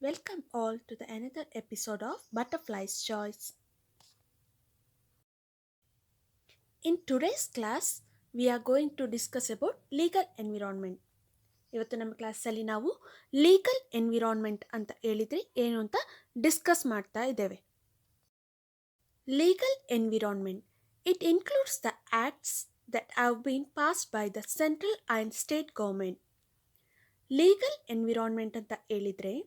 Welcome all to the another episode of Butterfly's Choice. In today's class, we are going to discuss about legal environment. ಇವತ್ತು ನಮ್ಮ ಕ್ಲಾಸಲ್ಲಿ ನಾವು legal environment ಅಂತ ಹೇಳಿದ್ರೆ ಏನು ಅಂತ ಡಿಸ್ಕಸ್ ಮಾಡ್ತಾ ಇದ್ದೇವೆ. Legal environment it includes the acts that have been passed by the central and state government. Legal environment ಅಂತ ಹೇಳಿದರೆ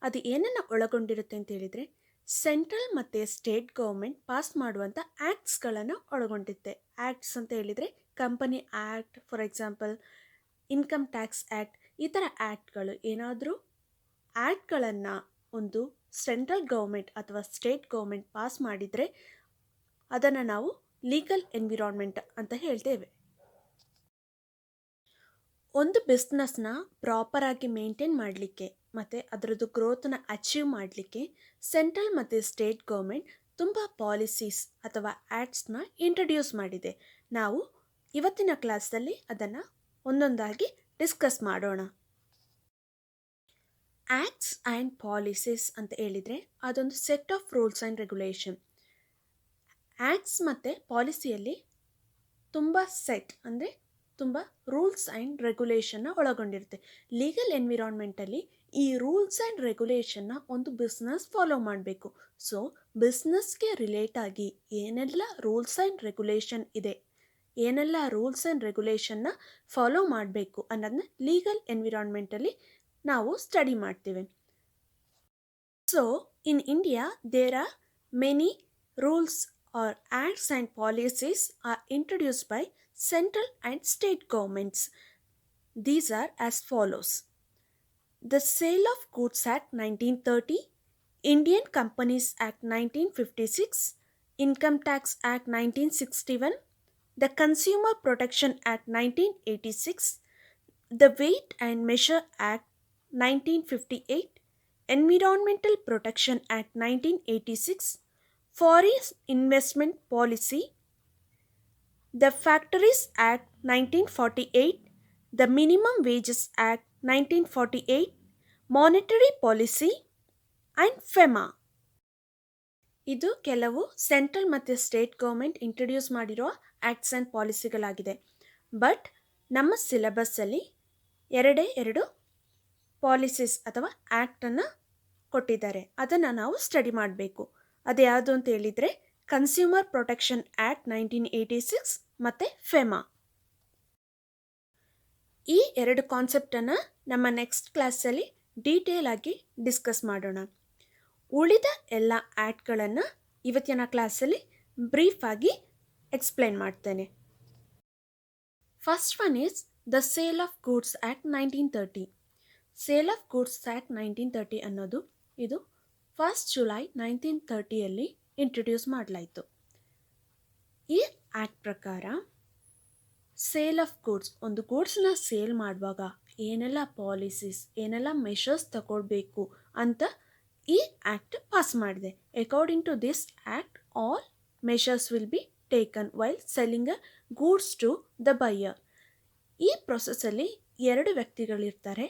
ಅದು ಏನನ್ನು ಒಳಗೊಂಡಿರುತ್ತೆ ಅಂತ ಹೇಳಿದರೆ ಸೆಂಟ್ರಲ್ ಮತ್ತು ಸ್ಟೇಟ್ ಗೌರ್ಮೆಂಟ್ ಪಾಸ್ ಮಾಡುವಂಥ ಆ್ಯಕ್ಟ್ಸ್ಗಳನ್ನು ಒಳಗೊಂಡಿರುತ್ತೆ. ಆ್ಯಕ್ಟ್ಸ್ ಅಂತ ಹೇಳಿದರೆ company act, for example income tax act, ಈ ಥರ ಆ್ಯಕ್ಟ್ಗಳು ಏನಾದರೂ ಆ್ಯಕ್ಟ್ಗಳನ್ನು ಒಂದು ಸೆಂಟ್ರಲ್ ಗೌರ್ಮೆಂಟ್ ಅಥವಾ ಸ್ಟೇಟ್ ಗೌರ್ಮೆಂಟ್ ಪಾಸ್ ಮಾಡಿದರೆ ಅದನ್ನು ನಾವು ಲೀಗಲ್ ಎನ್ವಿರಾನ್ಮೆಂಟ್ ಅಂತ ಹೇಳ್ತೇವೆ. ಒಂದು ಬಿಸ್ನೆಸ್ನ ಪ್ರಾಪರಾಗಿ ಮೇಂಟೈನ್ ಮಾಡಲಿಕ್ಕೆ ಮತ್ತು ಅದರದ್ದು ಗ್ರೋತನ್ನ ಅಚೀವ್ ಮಾಡಲಿಕ್ಕೆ ಸೆಂಟ್ರಲ್ ಮತ್ತು ಸ್ಟೇಟ್ ಗೌರ್ಮೆಂಟ್ ತುಂಬ ಪಾಲಿಸೀಸ್ ಅಥವಾ ಆ್ಯಕ್ಟ್ಸ್ನ ಇಂಟ್ರಡ್ಯೂಸ್ ಮಾಡಿದೆ. ನಾವು ಇವತ್ತಿನ ಕ್ಲಾಸಲ್ಲಿ ಅದನ್ನು ಒಂದೊಂದಾಗಿ ಡಿಸ್ಕಸ್ ಮಾಡೋಣ. ಆ್ಯಕ್ಟ್ಸ್ ಆ್ಯಂಡ್ ಪಾಲಿಸೀಸ್ ಅಂತ ಹೇಳಿದರೆ ಅದೊಂದು set of rules and regulation. Acts ಮತ್ತು ಪಾಲಿಸಿಯಲ್ಲಿ ತುಂಬ ಸೆಟ್ ಅಂದರೆ ತುಂಬ ರೂಲ್ಸ್ ಆ್ಯಂಡ್ ರೆಗ್ಯುಲೇಷನ್ನ ಒಳಗೊಂಡಿರುತ್ತೆ. ಲೀಗಲ್ ಎನ್ವಿರಾನ್ಮೆಂಟಲ್ಲಿ ಈ ರೂಲ್ಸ್ ಆ್ಯಂಡ್ ರೆಗ್ಯುಲೇಷನ್ನ ಒಂದು ಬಿಸ್ನೆಸ್ ಫಾಲೋ ಮಾಡಬೇಕು. ಸೊ ಬಿಸ್ನೆಸ್ಗೆ ರಿಲೇಟ್ ಆಗಿ ಏನೆಲ್ಲ ರೂಲ್ಸ್ ಆ್ಯಂಡ್ ರೆಗ್ಯುಲೇಷನ್ ಇದೆ, ಏನೆಲ್ಲ ರೂಲ್ಸ್ ಆ್ಯಂಡ್ ರೆಗ್ಯುಲೇಷನ್ನ ಫಾಲೋ ಮಾಡಬೇಕು ಅನ್ನೋದನ್ನ ಲೀಗಲ್ ಎನ್ವಿರಾನ್ಮೆಂಟಲ್ಲಿ ನಾವು ಸ್ಟಡಿ ಮಾಡ್ತೀವಿ. So in India there are many rules or acts and policies are introduced by central and state governments. These are as follows: the Sale of Goods Act 1930, Indian Companies Act 1956, Income Tax Act 1961, the Consumer Protection Act 1986, the Weight and Measure Act 1958, Environmental Protection Act 1986, Foreign Investment Policy, the Factories Act 1948, the Minimum Wages Act 1948, Monetary Policy and FEMA. ಇದು ಕೆಲವು central ಮತ್ತು state government introduce ಮಾಡಿರೋ acts and ಪಾಲಿಸಿಗಳಾಗಿದೆ. But ನಮ್ಮ ಸಿಲೆಬಸ್ಸಲ್ಲಿ ಎರಡು policies ಅಥವಾ ಆ್ಯಕ್ಟನ್ನು ಕೊಟ್ಟಿದ್ದಾರೆ, ಅದನ್ನು ನಾವು ಸ್ಟಡಿ ಮಾಡಬೇಕು. ಅದು ಯಾವುದು ಅಂತ ಹೇಳಿದರೆ ಕನ್ಸ್ಯೂಮರ್ ಪ್ರೊಟೆಕ್ಷನ್ ಆ್ಯಕ್ಟ್ 1986 ಮತ್ತು ಫೆಮಾ. ಈ ಎರಡು ಕಾನ್ಸೆಪ್ಟನ್ನು ನಮ್ಮ ನೆಕ್ಸ್ಟ್ ಕ್ಲಾಸಲ್ಲಿ ಡೀಟೇಲ್ ಆಗಿ ಡಿಸ್ಕಸ್ ಮಾಡೋಣ. ಉಳಿದ ಎಲ್ಲ ಆ್ಯಕ್ಟ್ಗಳನ್ನು ಇವತ್ತಿನ ಕ್ಲಾಸಲ್ಲಿ ಬ್ರೀಫಾಗಿ ಎಕ್ಸ್ಪ್ಲೈನ್ ಮಾಡ್ತೇನೆ. First one is the sale of goods act 1930. Sale of goods act 1930 ಅನ್ನೋದು ಇದು 1 ಜುಲೈ 1930ಯಲ್ಲಿ ಇಂಟ್ರಡ್ಯೂಸ್ ಮಾಡಲಾಯಿತು. ಈ ಆ್ಯಕ್ಟ್ ಪ್ರಕಾರ ಸೇಲ್ ಆಫ್ ಗೂಡ್ಸ್, ಒಂದು ಗೂಡ್ಸ್ನ ಸೇಲ್ ಮಾಡುವಾಗ ಏನೆಲ್ಲ ಪಾಲಿಸೀಸ್, ಏನೆಲ್ಲ ಮೆಷರ್ಸ್ ತಗೊಳ್ಬೇಕು ಅಂತ ಈ ಆ್ಯಕ್ಟ್ ಪಾಸ್ ಮಾಡಿದೆ. According to this act all measures will be taken while selling a goods to the buyer. ಈ ಪ್ರೊಸೆಸ್ಸಲ್ಲಿ ಎರಡು ವ್ಯಕ್ತಿಗಳಿರ್ತಾರೆ,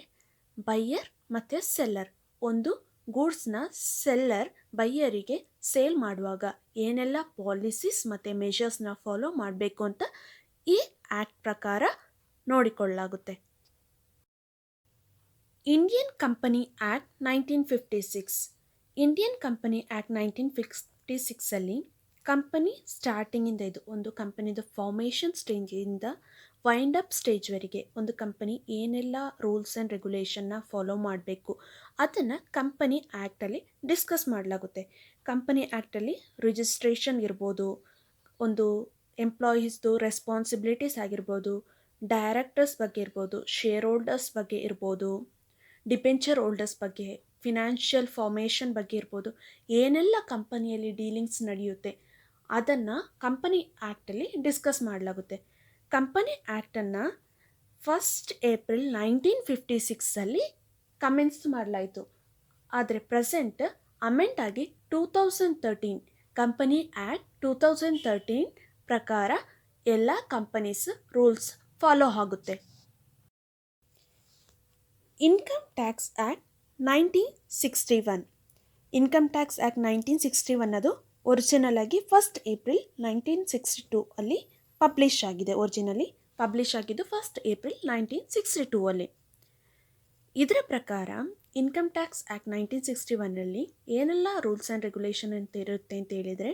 ಬೈಯರ್ ಮತ್ತು ಸೆಲ್ಲರ್. ಒಂದು ಗೂಡ್ಸ್ನ ಸೆಲ್ಲರ್ ಬೈಯರಿಗೆ ಸೇಲ್ ಮಾಡುವಾಗ ಏನೆಲ್ಲ ಪಾಲಿಸೀಸ್ ಮತ್ತು ಮೆಷರ್ಸ್ನ ಫಾಲೋ ಮಾಡಬೇಕು ಅಂತ ಈ ಆ್ಯಕ್ಟ್ ಪ್ರಕಾರ ನೋಡಿಕೊಳ್ಳಲಾಗುತ್ತೆ. Indian company act 1956. Indian company act 1956ಅಲ್ಲಿ ಕಂಪನಿ ಸ್ಟಾರ್ಟಿಂಗಿಂದ, ಇದು ಒಂದು ಕಂಪನಿದ ಫಾರ್ಮೇಷನ್ ಸ್ಟೇಜಿಂದ ವೈಂಡ್ ಅಪ್ ಸ್ಟೇಜ್ವರೆಗೆ ಒಂದು ಕಂಪನಿ ಏನೆಲ್ಲ ರೂಲ್ಸ್ ಆ್ಯಂಡ್ ರೆಗ್ಯುಲೇಷನ್ನ ಫಾಲೋ ಮಾಡಬೇಕು ಅದನ್ನು ಕಂಪನಿ ಆ್ಯಕ್ಟಲ್ಲಿ ಡಿಸ್ಕಸ್ ಮಾಡಲಾಗುತ್ತೆ. ಕಂಪನಿ ಆ್ಯಕ್ಟಲ್ಲಿ ರಿಜಿಸ್ಟ್ರೇಷನ್ ಇರ್ಬೋದು, ಒಂದು ಎಂಪ್ಲಾಯೀಸ್ದು ರೆಸ್ಪಾನ್ಸಿಬಿಲಿಟೀಸ್ ಆಗಿರ್ಬೋದು, ಡೈರೆಕ್ಟರ್ಸ್ ಬಗ್ಗೆ ಇರ್ಬೋದು, ಶೇರ್ ಹೋಲ್ಡರ್ಸ್ ಬಗ್ಗೆ ಇರ್ಬೋದು, ಡಿಬೆಂಚರ್ ಹೋಲ್ಡರ್ಸ್ ಬಗ್ಗೆ, ಫಿನಾನ್ಷಿಯಲ್ ಫಾರ್ಮೇಷನ್ ಬಗ್ಗೆ ಇರ್ಬೋದು, ಏನೆಲ್ಲ ಕಂಪನಿಯಲ್ಲಿ ಡೀಲಿಂಗ್ಸ್ ನಡೆಯುತ್ತೆ ಅದನ್ನು ಕಂಪನಿ ಆ್ಯಕ್ಟಲ್ಲಿ ಡಿಸ್ಕಸ್ ಮಾಡಲಾಗುತ್ತೆ. ಕಂಪನಿ ಆ್ಯಕ್ಟನ್ನು 1 ಏಪ್ರಿಲ್ 1956ಅಲ್ಲಿ ಕಮೆನ್ಸ್ ಮಾಡಲಾಯಿತು. ಆದರೆ ಪ್ರೆಸೆಂಟ್ ಅಮೆಂಡ್ ಆಗಿ 2013 ಕಂಪನಿ ಆ್ಯಕ್ಟ್ 2013 ಪ್ರಕಾರ ಎಲ್ಲ ಕಂಪನೀಸ್ ರೂಲ್ಸ್ ಫಾಲೋ ಆಗುತ್ತೆ. Income tax act 1961 income tax act 1961 ಅದು ಒರಿಜಿನಲ್ ಆಗಿ 1 ಏಪ್ರಿಲ್ 1962 ಅಲ್ಲಿ ಪಬ್ಲಿಷ್ ಆಗಿದೆ. ಒರಿಜಿನಲಿ ಪಬ್ಲಿಷ್ ಆಗಿದ್ದು 1 ಏಪ್ರಿಲ್ 1962 ಅಲ್ಲಿ. ಇದರ ಪ್ರಕಾರ ಇನ್ಕಮ್ ಟ್ಯಾಕ್ಸ್ ಆ್ಯಕ್ಟ್ 1961 ಏನೆಲ್ಲ ರೂಲ್ಸ್ ಆ್ಯಂಡ್ ರೆಗ್ಯುಲೇಷನ್ ಅಂತ ಇರುತ್ತೆ ಅಂತ ಹೇಳಿದರೆ,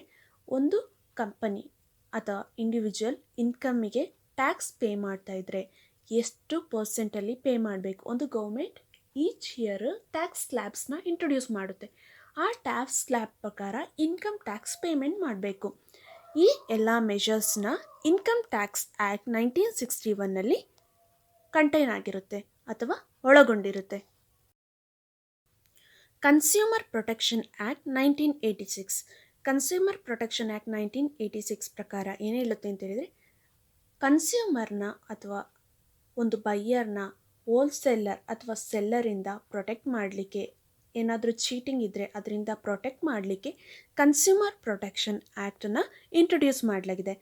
ಒಂದು ಕಂಪನಿ ಅಥವಾ ಇಂಡಿವಿಜುವಲ್ ಇನ್ಕಮ್ಮಿಗೆ ಟ್ಯಾಕ್ಸ್ ಪೇ ಮಾಡ್ತಾ ಇದ್ದರೆ ಎಷ್ಟು ಪರ್ಸೆಂಟಲ್ಲಿ ಪೇ ಮಾಡಬೇಕು. ಒಂದು ಗೌರ್ಮೆಂಟ್ ಈಚ್ ಇಯರ್ ಟ್ಯಾಕ್ಸ್ ಸ್ಲ್ಯಾಬ್ಸ್ನ ಇಂಟ್ರೊಡ್ಯೂಸ್ ಮಾಡುತ್ತೆ. ಆ ಟ್ಯಾಕ್ಸ್ ಸ್ಲ್ಯಾಬ್ ಪ್ರಕಾರ ಇನ್ಕಮ್ ಟ್ಯಾಕ್ಸ್ ಪೇಮೆಂಟ್ ಮಾಡಬೇಕು. ಈ ಎಲ್ಲ ಮೆಷರ್ಸ್ನ ಇನ್ಕಮ್ ಟ್ಯಾಕ್ಸ್ ಆ್ಯಕ್ಟ್ 1961 ಕಂಟೈನ್ ಆಗಿರುತ್ತೆ ಅಥವಾ ಒಳಗೊಂಡಿರುತ್ತೆ. Consumer protection act 1986 consumer protection act 1986 ಪ್ರಕಾರ ಏನು ಹೇಳುತ್ತೆ ಅಂತ ಹೇಳಿದರೆ, ಕನ್ಸ್ಯೂಮರ್ನ ಅಥವಾ ಒಂದು ಬೈಯರ್ನ ಹೋಲ್ಸೇಲರ್ ಅಥವಾ ಸೆಲ್ಲರಿಂದ ಪ್ರೊಟೆಕ್ಟ್ ಮಾಡಲಿಕ್ಕೆ, ಏನಾದರೂ ಚೀಟಿಂಗ್ ಇದ್ದರೆ ಅದರಿಂದ ಪ್ರೊಟೆಕ್ಟ್ ಮಾಡಲಿಕ್ಕೆ ಕನ್ಸ್ಯೂಮರ್ ಪ್ರೊಟೆಕ್ಷನ್ ಆ್ಯಕ್ಟನ್ನು ಇಂಟ್ರೊಡ್ಯೂಸ್ ಮಾಡಲಾಗಿದೆ.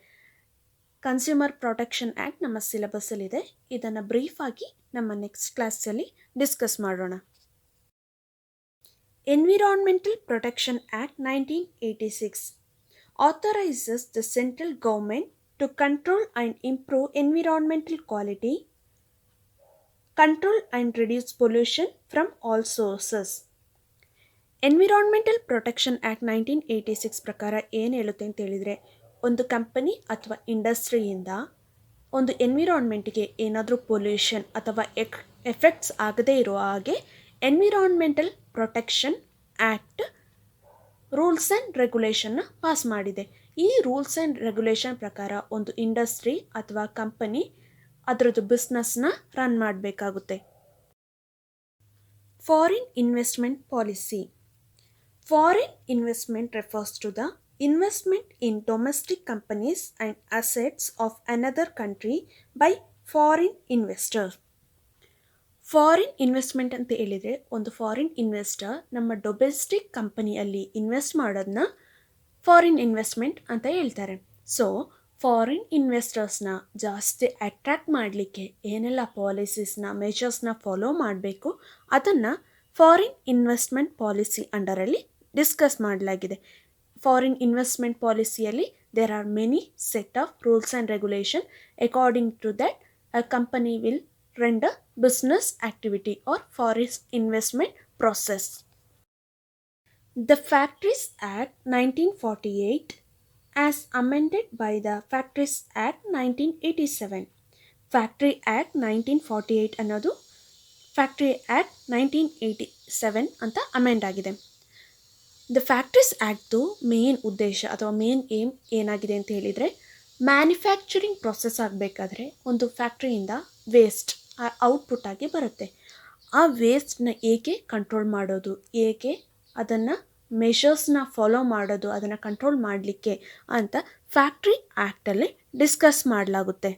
ಕನ್ಸ್ಯೂಮರ್ ಪ್ರೊಟೆಕ್ಷನ್ ಆ್ಯಕ್ಟ್ ನಮ್ಮ ಸಿಲೆಬಸ್ಸಲ್ಲಿದೆ. ಇದನ್ನು ಬ್ರೀಫಾಗಿ ನಮ್ಮ ನೆಕ್ಸ್ಟ್ ಕ್ಲಾಸಲ್ಲಿ ಡಿಸ್ಕಸ್ ಮಾಡೋಣ. Environmental protection act 1986 authorizes the central government to control and improve environmental quality, control and reduce pollution from all sources. Environmental protection act 1986 ಪ್ರಕಾರ ಏನು ಹೇಳುತ್ತೆ ಅಂತ ಹೇಳಿದರೆ, ಒಂದು ಕಂಪನಿ ಅಥವಾ ಇಂಡಸ್ಟ್ರಿಯಿಂದ ಒಂದು ಎನ್ವಿರಾನ್ಮೆಂಟ್ಗೆ ಏನಾದರೂ ಪೊಲ್ಯೂಷನ್ ಅಥವಾ ಎಫೆಕ್ಟ್ಸ್ ಆಗದೇ ಇರೋ ಹಾಗೆ environmental protection act rules and ರೆಗ್ಯುಲೇಷನ್ನ ಪಾಸ್ ಮಾಡಿದೆ. ಈ ರೂಲ್ಸ್ ಆ್ಯಂಡ್ ರೆಗ್ಯುಲೇಷನ್ ಪ್ರಕಾರ ಒಂದು ಇಂಡಸ್ಟ್ರಿ ಅಥವಾ ಕಂಪನಿ ಅದರದ್ದು ಬಿಸ್ನೆಸ್ನ ರನ್ ಮಾಡಬೇಕಾಗುತ್ತೆ. Foreign investment policy. Foreign investment refers to the investment in domestic companies and assets of another country by foreign investor. Foreign investment ಅಂತ ಹೇಳಿದರೆ, ಒಂದು ಫಾರಿನ್ ಇನ್ವೆಸ್ಟರ್ ನಮ್ಮ ಡೊಮೆಸ್ಟಿಕ್ ಕಂಪನಿಯಲ್ಲಿ ಇನ್ವೆಸ್ಟ್ ಮಾಡೋದನ್ನ ಫಾರಿನ್ ಇನ್ವೆಸ್ಟ್ಮೆಂಟ್ ಅಂತ ಹೇಳ್ತಾರೆ. ಸೊ ಫಾರಿನ್ ಇನ್ವೆಸ್ಟರ್ಸ್ನ ಜಾಸ್ತಿ ಅಟ್ರ್ಯಾಕ್ಟ್ ಮಾಡಲಿಕ್ಕೆ ಏನೆಲ್ಲ ಪಾಲಿಸೀಸ್ನ ಮೆಷರ್ಸ್ನ ಫಾಲೋ ಮಾಡಬೇಕು ಅದನ್ನು ಫಾರಿನ್ ಇನ್ವೆಸ್ಟ್ಮೆಂಟ್ ಪಾಲಿಸಿ ಅಂಡರಲ್ಲಿ ಡಿಸ್ಕಸ್ ಮಾಡಲಾಗಿದೆ. ಫಾರಿನ್ ಇನ್ವೆಸ್ಟ್ಮೆಂಟ್ ಪಾಲಿಸಿಯಲ್ಲಿ there are many set of rules and regulation. According to that a company will render business activity or foreign investment process. The Factories Act 1948 as amended by the Factories Act 1987. Factory Act 1948 ಅನ್ನೋದು Factory Act 1987 ಅಂತ amend ಆಗಿದೆ. The factories ಆ್ಯಕ್ಟ್ದು main ಉದ್ದೇಶ ಅಥವಾ main aim ಏನಾಗಿದೆ ಅಂತ ಹೇಳಿದರೆ, manufacturing process ಆಗಬೇಕಾದ್ರೆ ಒಂದು ಫ್ಯಾಕ್ಟ್ರಿಯಿಂದ ವೇಸ್ಟ್ ಔಟ್ಪುಟ್ ಆಗಿ ಬರುತ್ತೆ. ಆ ವೇಸ್ಟ್ನ ಏಕೆ ಕಂಟ್ರೋಲ್ ಮಾಡೋದು, ಏಕೆ ಅದನ್ನು ಮೆಷರ್ಸ್ನ ಫಾಲೋ ಮಾಡೋದು, ಅದನ್ನು ಕಂಟ್ರೋಲ್ ಮಾಡಲಿಕ್ಕೆ ಅಂತ ಫ್ಯಾಕ್ಟ್ರಿ ಆ್ಯಕ್ಟಲ್ಲಿ ಡಿಸ್ಕಸ್ ಮಾಡಲಾಗುತ್ತೆ.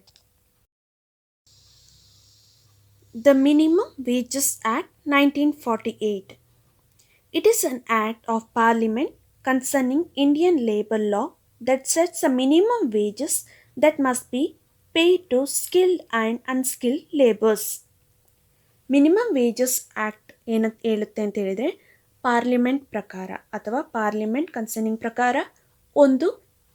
The minimum wages act 1948. It is an act of parliament concerning Indian labor law that sets a minimum wages that must be paid to skilled and unskilled laborers. Minimum wages act ಏನು ಹೇಳುತ್ತೆ ಅಂತ ಹೇಳಿದರೆ, parliament ಪ್ರಕಾರ ಅಥವಾ parliament concerning ಪ್ರಕಾರ ಒಂದು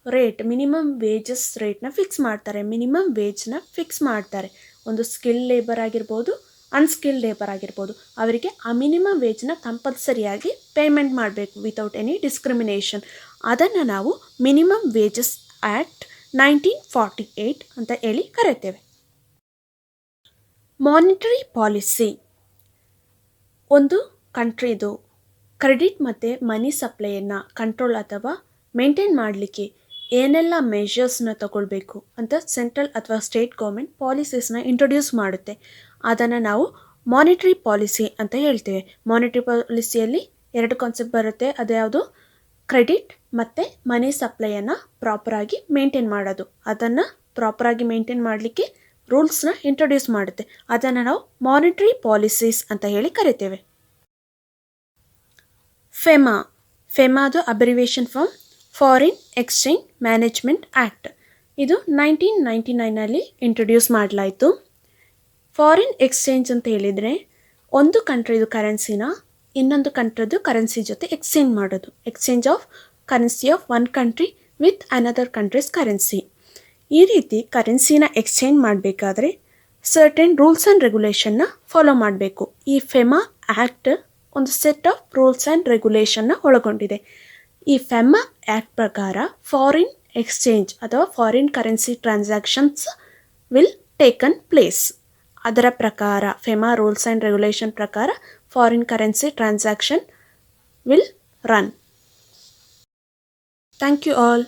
rate, minimum wages ರೇಟ್ನ fix ಮಾಡ್ತಾರೆ. Minimum ವೇಜ್ನ fix ಮಾಡ್ತಾರೆ. ಒಂದು ಸ್ಕಿಲ್ ಲೇಬರ್ ಆಗಿರ್ಬೋದು, ಅನ್ಸ್ಕಿಲ್ಡ್ ಲೇಬರ್ ಆಗಿರ್ಬೋದು, ಅವರಿಗೆ ಆ ಮಿನಿಮಮ್ ವೇಜ್ನ ಕಂಪಲ್ಸರಿಯಾಗಿ ಪೇಮೆಂಟ್ ಮಾಡಬೇಕು ವಿತೌಟ್ ಎನಿ ಡಿಸ್ಕ್ರಿಮಿನೇಷನ್. ಅದನ್ನು ನಾವು ಮಿನಿಮಮ್ ವೇಜಸ್ ಆ್ಯಕ್ಟ್ 1948 ಅಂತ ಹೇಳಿ ಕರೆಯುತ್ತೇವೆ. Monetary policy. ಒಂದು ಕಂಟ್ರಿದು ಕ್ರೆಡಿಟ್ ಮತ್ತು ಮನಿ ಸಪ್ಲೈಯನ್ನು ಕಂಟ್ರೋಲ್ ಅಥವಾ ಮೇಂಟೈನ್ ಮಾಡಲಿಕ್ಕೆ ಏನೆಲ್ಲ ಮೆಷರ್ಸ್ನ ತಗೊಳ್ಬೇಕು ಅಂತ ಸೆಂಟ್ರಲ್ ಅಥವಾ ಸ್ಟೇಟ್ ಗೌರ್ಮೆಂಟ್ ಪಾಲಿಸೀಸ್ನ ಇಂಟ್ರೊಡ್ಯೂಸ್ ಮಾಡುತ್ತೆ. ಅದನ್ನು ನಾವು ಮಾನಿಟರಿ ಪಾಲಿಸಿ ಅಂತ ಹೇಳ್ತೇವೆ. ಮಾನಿಟರಿ ಪಾಲಿಸಿಯಲ್ಲಿ 2 ಕಾನ್ಸೆಪ್ಟ್ ಬರುತ್ತೆ. ಅದ್ಯಾವುದು, ಕ್ರೆಡಿಟ್ ಮತ್ತು ಮನಿ ಸಪ್ಲೈಯನ್ನು ಪ್ರಾಪರಾಗಿ ಮೇಂಟೈನ್ ಮಾಡೋದು. ಅದನ್ನು ಪ್ರಾಪರಾಗಿ ಮೇಂಟೈನ್ ಮಾಡಲಿಕ್ಕೆ ರೂಲ್ಸ್ನ ಇಂಟ್ರೊಡ್ಯೂಸ್ ಮಾಡುತ್ತೆ. ಅದನ್ನು ನಾವು ಮಾನಿಟರಿ ಪಾಲಿಸೀಸ್ ಅಂತ ಹೇಳಿ ಕರಿತೇವೆ. ಫೆಮಾ. ಫೆಮಾದು abbreviation form foreign exchange management act. ಇದು 1999 ಇಂಟ್ರೊಡ್ಯೂಸ್ ಮಾಡಲಾಯಿತು. ಫಾರಿನ್ ಎಕ್ಸ್ಚೇಂಜ್ ಅಂತ ಹೇಳಿದರೆ, ಒಂದು ಕಂಟ್ರಿದು ಕರೆನ್ಸಿನ ಇನ್ನೊಂದು ಕಂಟ್ರಿದು ಕರೆನ್ಸಿ ಜೊತೆ ಎಕ್ಸ್ಚೇಂಜ್ ಮಾಡೋದು. Exchange of currency of one country with another country's currency. ಈ ರೀತಿ ಕರೆನ್ಸಿನ ಎಕ್ಸ್ಚೇಂಜ್ ಮಾಡಬೇಕಾದ್ರೆ ಸರ್ಟೆನ್ ರೂಲ್ಸ್ ಆ್ಯಂಡ್ ರೆಗ್ಯುಲೇಷನ್ನ ಫಾಲೋ ಮಾಡಬೇಕು. ಈ ಫೆಮಾ ಆ್ಯಕ್ಟ್ ಒಂದು ಸೆಟ್ ಆಫ್ ರೂಲ್ಸ್ ಆ್ಯಂಡ್ ರೆಗ್ಯುಲೇಷನ್ನ ಒಳಗೊಂಡಿದೆ. ಈ ಫೆಮಾ ಆ್ಯಕ್ಟ್ ಪ್ರಕಾರ ಫಾರಿನ್ ಎಕ್ಸ್ಚೇಂಜ್ ಅಥವಾ foreign currency transactions will taken place. ಅದರ ಪ್ರಕಾರ ಫೆಮಾ ರೂಲ್ಸ್ ಆ್ಯಂಡ್ ರೆಗ್ಯುಲೇಷನ್ ಪ್ರಕಾರ foreign currency transaction will run. Thank you all.